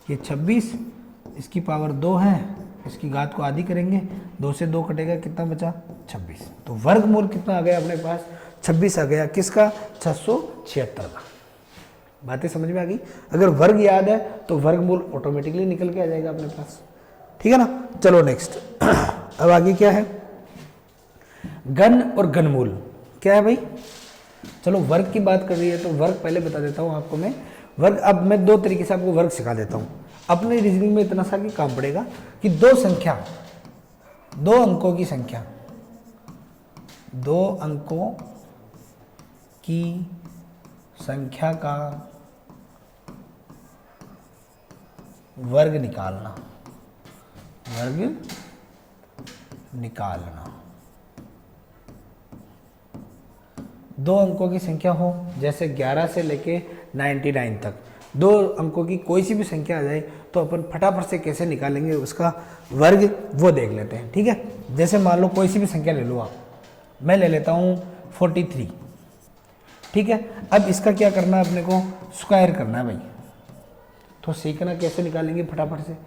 S1: ये 26, इसकी पावर 2 है, इसकी घात को आधी करेंगे, 2 से 2 कटेगा, कितना बचा, 26। तो वर्गमूल कितना आ गया अपने पास, 26 आ गया, किसका, 676 का। बातें समझ में आ गई। अगर वर्ग याद है तो वर्गमूल ऑटोमेटिकली निकल के आ जाएगा अपने पास, ठीक है ना। चलो नेक्स्ट, अब आगे क्या है, घन और घनमूल क्या है भाई। चलो वर्ग की बात कर रही है तो वर्ग पहले बता देता हूँ आपको मैं। वर्ग, अब मैं 2 तरीके से आपको वर्ग सिखा देता हूँ। अपने रीजनिंग में इतना सा कि काम पड़ेगा कि 2 संख्या, 2 अंकों की संख्या, 2 अंकों की संख्या का वर्ग निकालना, वर्ग निकालना। 2 अंकों की संख्या हो, जैसे 11 से लेके 99 तक 2 अंकों की कोई सी भी संख्या आ जाए तो अपन फटाफट से कैसे निकालेंगे उसका वर्ग, वो देख लेते हैं, ठीक है। जैसे मान लो कोई सी भी संख्या ले लो आप, मैं ले लेता हूँ 43, ठीक है। अब इसका क्या करना है अपने को, स्क्वायर करना है भाई। तो सीखना कैसे निकालेंगे फटाफट से,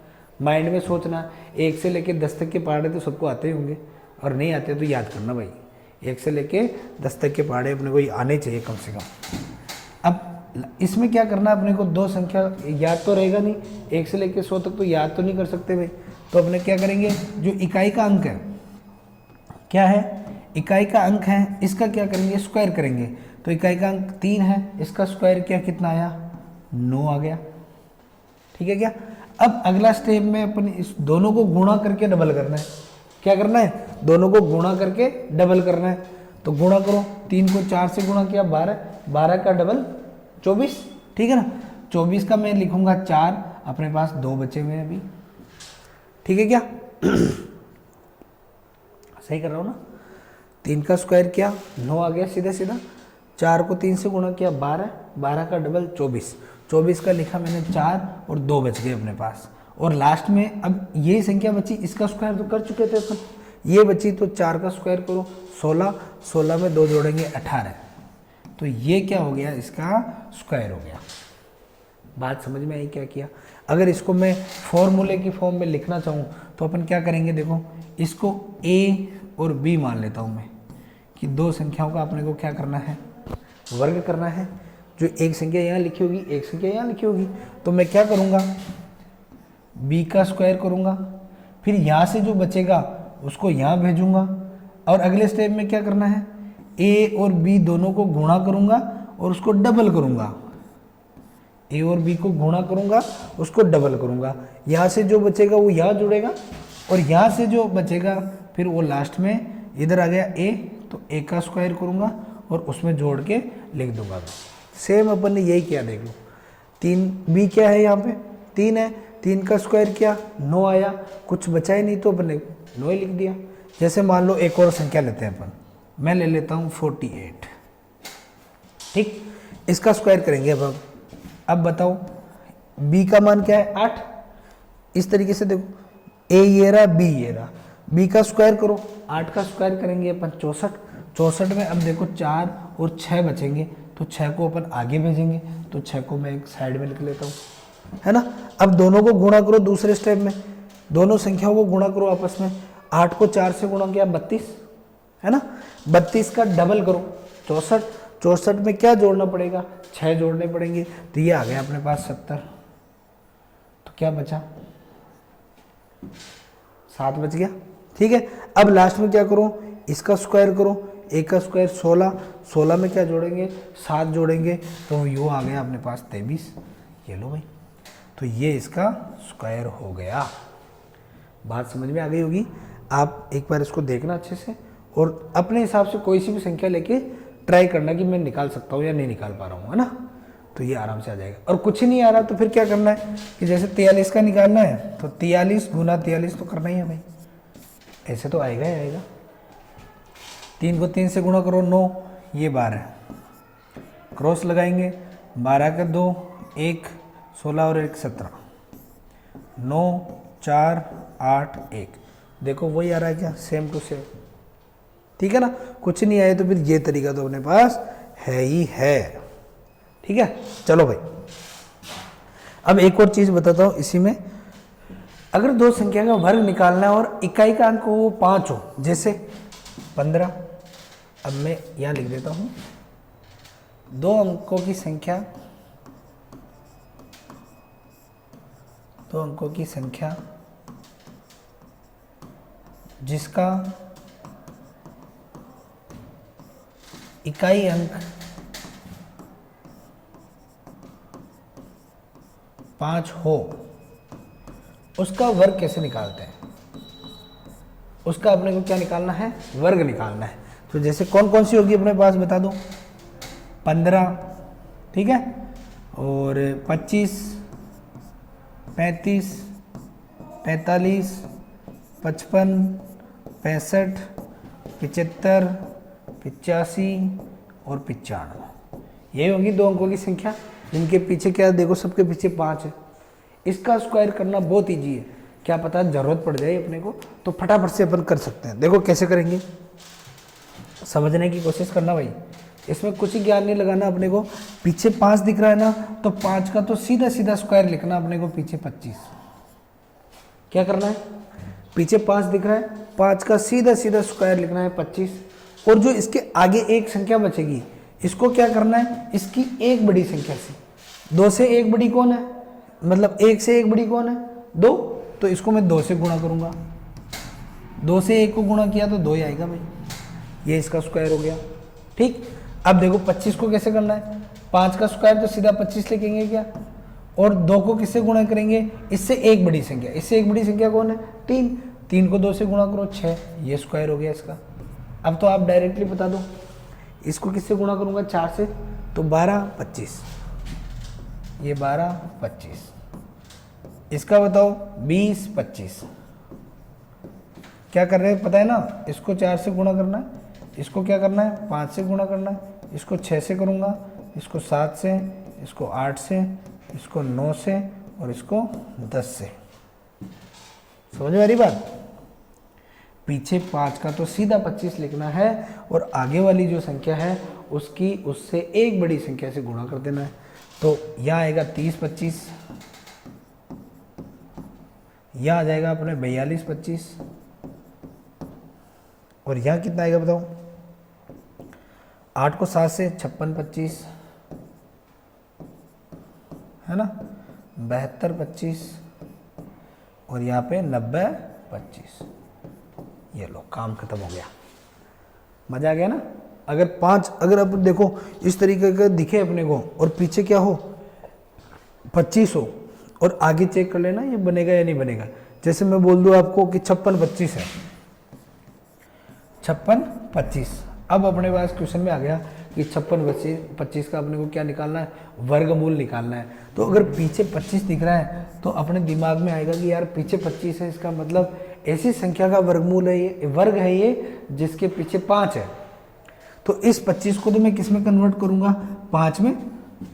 S1: माइंड में सोचना। 1 से लेके 10 तक के पहाड़े तो सबको आते ही होंगे, और नहीं आते तो याद करना भाई। 1 से लेके 10 तक के पहाड़े अपने को आने चाहिए कम से कम। अब इसमें क्या करना है अपने को, 2 संख्या याद तो रहेगा नहीं, 1 से लेके 100 तक तो याद तो नहीं कर सकते भाई। तो अपने क्या करेंगे, जो इकाई का अंक है, क्या है, इकाई का अंक है, इसका क्या करेंगे, स्क्वायर करेंगे। तो इकाई का अंक 3 है, इसका स्क्वायर किया, कितना आया, 9 आ गया, ठीक है क्या। अब अगला स्टेप में अपन इस दोनों को गुणा करके डबल करना है। क्या करना है, दोनों को गुणा करके डबल करना है। तो गुणा करो, 3 को 4 से गुणा किया 12, 12 का डबल 24, ठीक है ना। 24 का मैं लिखूंगा 4, अपने पास 2 बचे हुए हैं अभी, ठीक है क्या। सही कर रहा हूँ ना। 3 का स्क्वायर किया 9 आ गया सीधा सीधा, 4 को 3 से गुणा किया 12, 12 का डबल 24, 24 का लिखा मैंने 4 और 2 बच गए अपने पास। और लास्ट में अब ये संख्या बची, इसका स्क्वायर तो कर चुके थे अपन, ये बची तो 4 का स्क्वायर करो 16, 16 में 2 जोड़ेंगे 18, तो ये क्या हो गया, इसका स्क्वायर हो गया। बात समझ में आई क्या किया। अगर इसको मैं फॉर्मूले की फॉर्म में लिखना चाहूँ तो अपन क्या करेंगे, देखो इसको a और b मान लेता हूँ मैं कि 2 संख्याओं का अपने को क्या करना है, वर्ग करना है। जो एक संख्या यहाँ लिखी होगी, एक संख्या यहाँ लिखी होगी, तो मैं क्या करूँगा, b का स्क्वायर करूँगा, फिर यहाँ से जो बचेगा उसको यहाँ भेजूँगा, और अगले स्टेप में क्या करना है, a और b दोनों को गुणा करूँगा और उसको डबल करूँगा, ए और बी को गुणा करूंगा, उसको डबल करूंगा, यहाँ से जो बचेगा वो यहाँ जुड़ेगा और यहाँ से जो बचेगा फिर वो लास्ट में इधर आ गया ए, तो ए का स्क्वायर करूंगा और उसमें जोड़ के लिख दूंगा। सेम अपन ने यही किया, देख लो 3 बी क्या है यहाँ पे 3 है, 3 का स्क्वायर किया 9 आया, कुछ बचा ही नहीं तो अपन ने 9 ही लिख दिया। जैसे मान लो एक और संख्या लेते हैं अपन, मैं ले लेता हूँ 48, ठीक, इसका स्क्वायर करेंगे अब बताओ b का मान क्या है 8, इस तरीके से देखो a ये रहा b ये रहा, b का स्क्वायर करो, 8 का स्क्वायर करेंगे अपन 64, 64 में अब देखो 4 और 6 बचेंगे तो 6 को अपन आगे भेजेंगे, तो 6 को मैं एक साइड में लिख लेता हूँ, है ना। अब दोनों को गुणा करो दूसरे स्टेप में, दोनों संख्याओं को गुणा करो आपस में, 8 को 4 से गुणा किया 32, है ना, 32 का डबल करो 64, 64 में क्या जोड़ना पड़ेगा 6 जोड़ने पड़ेंगे, तो ये आ गया अपने पास 70, तो क्या बचा 7 बच गया, ठीक है। अब लास्ट में क्या करो, इसका स्क्वायर करो, a का स्क्वायर 16, 16 में क्या जोड़ेंगे 7 जोड़ेंगे, तो यो आ गया अपने पास 23, ये लो भाई, तो ये इसका स्क्वायर हो गया। बात समझ में आ गई होगी, आप एक बार इसको देखना अच्छे से और अपने हिसाब से कोई सी भी संख्या लेके ट्राई करना कि मैं निकाल सकता हूँ या नहीं निकाल पा रहा हूँ, है ना, तो ये आराम से आ जाएगा। और कुछ ही नहीं आ रहा तो फिर क्या करना है कि जैसे 43 का निकालना है तो 43 गुना 43 तो करना ही है भाई, ऐसे तो आएगा ही आएगा। 3 को 3 से गुणा करो 9, ये 12, क्रॉस लगाएंगे 12 के 2 1, 16 और 1 17, 9 4 8 1, देखो वही आ रहा है क्या, सेम टू सेम, ठीक है ना। कुछ नहीं आए तो फिर ये तरीका तो अपने पास है ही है, ठीक है। चलो भाई अब एक और चीज बताता हूं इसी में, अगर दो संख्या का वर्ग निकालना है और इकाई का अंक वो 5 हो, जैसे 15, अब मैं यहां लिख देता हूं 2 अंकों की संख्या, 2 अंकों की संख्या जिसका इकाई अंक 5 हो, उसका वर्ग कैसे निकालते हैं, उसका अपने को क्या निकालना है, वर्ग निकालना है। तो जैसे कौन कौन सी होगी अपने पास बता दो, 15, ठीक है, और 25, 35, 45, 55, 65, 75, 85 और 95, यही होगी 2 अंकों की संख्या जिनके पीछे क्या देखो, सबके पीछे 5 है। इसका स्क्वायर करना बहुत ईजी है, क्या पता जरूरत पड़ जाए अपने को तो फटाफट से अपन कर सकते हैं। देखो कैसे करेंगे, समझने की कोशिश करना भाई, इसमें कुछ ही ज्ञान नहीं लगाना अपने को। पीछे 5 दिख रहा है ना, तो 5 का तो सीधा सीधा स्क्वायर लिखना अपने को, पीछे 25, क्या करना है, पीछे 5 दिख रहा है, 5 का सीधा सीधा स्क्वायर लिखना है 25, और जो इसके आगे एक संख्या बचेगी इसको क्या करना है, इसकी एक बड़ी संख्या से, 2 से 1 बड़ी कौन है, मतलब 1 से 1 बड़ी कौन है 2, तो इसको मैं 2 से गुणा करूंगा, 2 से 1 को गुणा किया तो 2 ही आएगा भाई, ये इसका स्क्वायर हो गया, ठीक। अब देखो 25 को कैसे करना है, 5 का स्क्वायर तो सीधा 25 लिखेंगे क्या, और 2 को किससे गुणा करेंगे, इससे एक बड़ी संख्या, इससे एक बड़ी संख्या कौन है 3, 3 को 2 से गुणा करो 6, ये स्क्वायर हो गया इसका। अब तो आप डायरेक्टली बता दो, इसको किससे गुणा करूंगा 4 से, तो 12 25, ये 12 25, इसका बताओ 20 25, क्या कर रहे हैं पता है ना, इसको 4 से गुणा करना है, इसको क्या करना है 5 से गुणा करना है, इसको 6 से करूंगा, इसको 7 से, इसको 8 से, इसको 9 से और इसको 10 से, समझ में आ रही बात। पीछे 5 का तो सीधा 25 लिखना है और आगे वाली जो संख्या है उसकी उससे एक बड़ी संख्या से गुणा कर देना है, तो यहाँ आएगा 30 25, यहाँ आ जाएगा अपने 42 25, और यहाँ कितना आएगा बताओ, 8 को 7 से 56 25, है ना, 72 25, और यहाँ पे 90 25, ये लो काम खत्म हो गया, मजा आ गया ना। अगर 5 अगर अब देखो इस तरीके का दिखे अपने को और पीछे क्या हो 25 हो और आगे चेक कर लेना ये बनेगा या नहीं बनेगा। जैसे मैं बोल दूं आपको कि 56 25 है, 56 25। अब अपने पास क्वेश्चन में आ गया कि 56 25 का अपने को क्या निकालना है, वर्गमूल निकालना है। तो अगर पीछे 25 दिख रहा है तो अपने दिमाग में आएगा कि यार पीछे 25 है, इसका मतलब ऐसी संख्या का वर्गमूल है, ये वर्ग है ये जिसके पीछे 5 है। तो इस 25 को तो मैं किस में कन्वर्ट करूंगा, 5 में,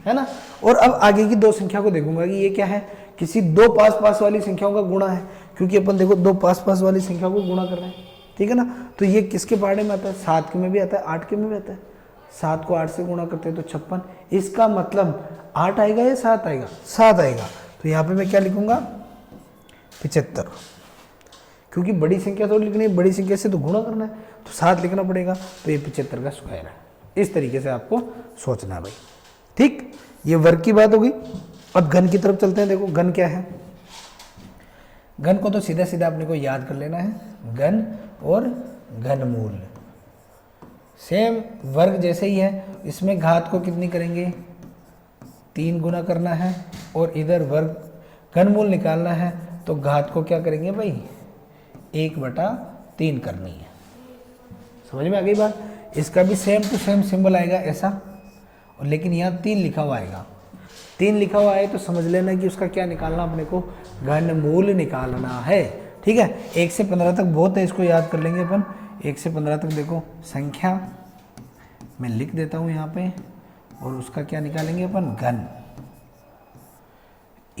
S1: है ना। और अब आगे की दो संख्या को देखूंगा कि ये क्या है, किसी दो पास पास वाली संख्याओं का गुणा है, क्योंकि अपन देखो दो पास पास वाली संख्या को गुणा कर रहे हैं, ठीक है ना। तो ये किसके पहाड़े में आता है, 7 के में भी आता है, 8 के में भी आता है। 7 को 8 से गुणा करते हैं तो 56, इसका मतलब 8 आएगा या 7 आएगा, 7 आएगा। तो यहाँ पे मैं क्या लिखूंगा, 75, क्योंकि बड़ी संख्या थोड़ी लिखनी है, बड़ी संख्या से तो गुणा करना है, तो 7 लिखना पड़ेगा। तो ये 75 का स्क्वायर है। इस तरीके से आपको सोचना है भाई, ठीक। ये वर्ग की बात होगी। अब घन की तरफ चलते हैं। देखो घन क्या है, घन को तो सीधा सीधा अपने को याद कर लेना है, घन और घनमूल सेम वर्ग जैसे ही है। इसमें घात को कितनी करेंगे, 3 गुना करना है, और इधर वर्ग घनमूल निकालना है तो घात को क्या करेंगे भाई, 1/3 करनी है। समझ में आ गई बात। इसका भी सेम टू सेम सिंबल आएगा ऐसा, और लेकिन यहाँ 3 लिखा हुआ आएगा। 3 लिखा हुआ है तो समझ लेना कि उसका क्या निकालना, अपने को घनमूल निकालना है, ठीक है। 1 से 15 तक बहुत है, इसको याद कर लेंगे अपन। 1 से 15 तक देखो संख्या मैं लिख देता हूँ यहाँ पे, और उसका क्या निकालेंगे अपन, घन।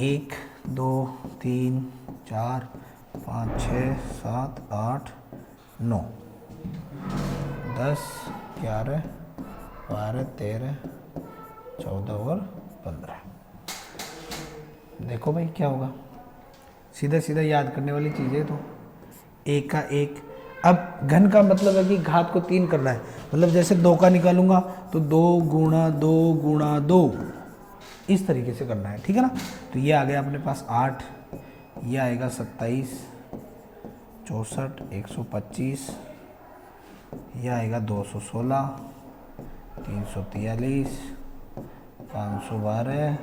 S1: 1 2 3 4 5 6 7 8 9 10 11 12 13 14 और 15। देखो भाई क्या होगा, सीधा सीधा याद करने वाली चीज़ है। तो 1 का 1। अब घन का मतलब है कि घात को 3 करना है, मतलब जैसे 2 का निकालूंगा तो 2 गुणा 2 गुणा 2, इस तरीके से करना है, ठीक है ना। तो ये आ गया अपने पास 8, ये आएगा 27 64 125, ये आएगा 216 343 512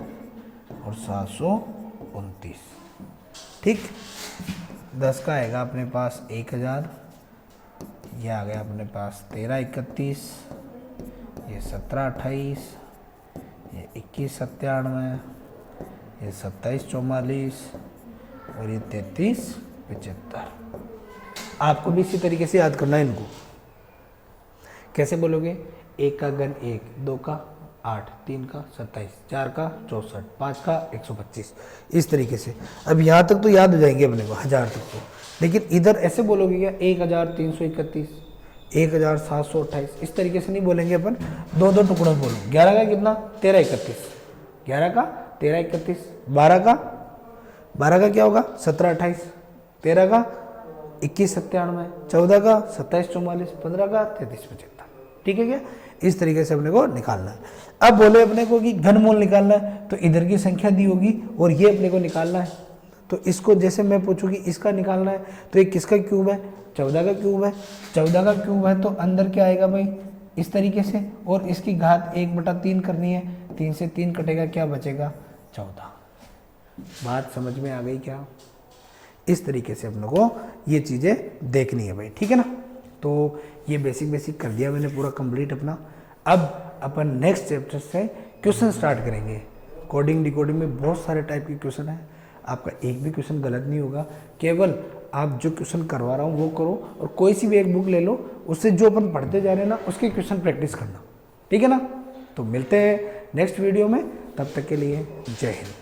S1: और 729, ठीक। 10 का आएगा अपने पास 1000, ये आ गया अपने पास 13 31, ये 17 28, ये 21 97, ये 27 44 और ये 33 75। आपको भी इसी तरीके से याद करना है इनको। कैसे बोलोगे, 1 का घन 1, 2 का 8, 3 का 27, 4 का 64, 5 का 125, इस तरीके से। अब यहाँ तक तो याद हो जाएंगे अपने को, 1000 तक तो। लेकिन इधर ऐसे बोलोगे क्या, 1331, 1728, इस तरीके से नहीं बोलेंगे अपन, 2-2 टुकड़ों में बोलो। 11 का कितना, 13 31, 11 का 13 31, 12 का क्या होगा, 17 28, 13 का 21 97, 14 का 27 44, 15 का 33 75, ठीक है क्या। इस तरीके से अपने को निकालना है। अब बोले अपने को कि घनमूल निकालना है, तो इधर की संख्या दी होगी और ये अपने को निकालना है। तो इसको जैसे मैं पूछूंगी इसका निकालना है, तो ये किसका क्यूब है, 14 का क्यूब है। 14 का क्यूब है तो अंदर क्या आएगा भाई, इस तरीके से, और इसकी घात 1/3 करनी है। 3 से 3 कटेगा, क्या बचेगा, 14। बात समझ में आ गई क्या। इस तरीके से अपने को ये चीज़ें देखनी है भाई, ठीक है ना। तो ये बेसिक कर दिया मैंने पूरा कंप्लीट अपना। अब अपन नेक्स्ट चैप्टर से क्वेश्चन स्टार्ट करेंगे। कोडिंग डिकोडिंग में बहुत सारे टाइप के क्वेश्चन हैं, आपका एक भी क्वेश्चन गलत नहीं होगा। केवल आप जो क्वेश्चन करवा रहा हूँ वो करो, और कोई सी भी एक बुक ले लो, उससे जो अपन पढ़ते जा रहे हैं ना उसके क्वेश्चन प्रैक्टिस करना, ठीक है ना। तो मिलते हैं नेक्स्ट वीडियो में, तब तक के लिए जय हिंद।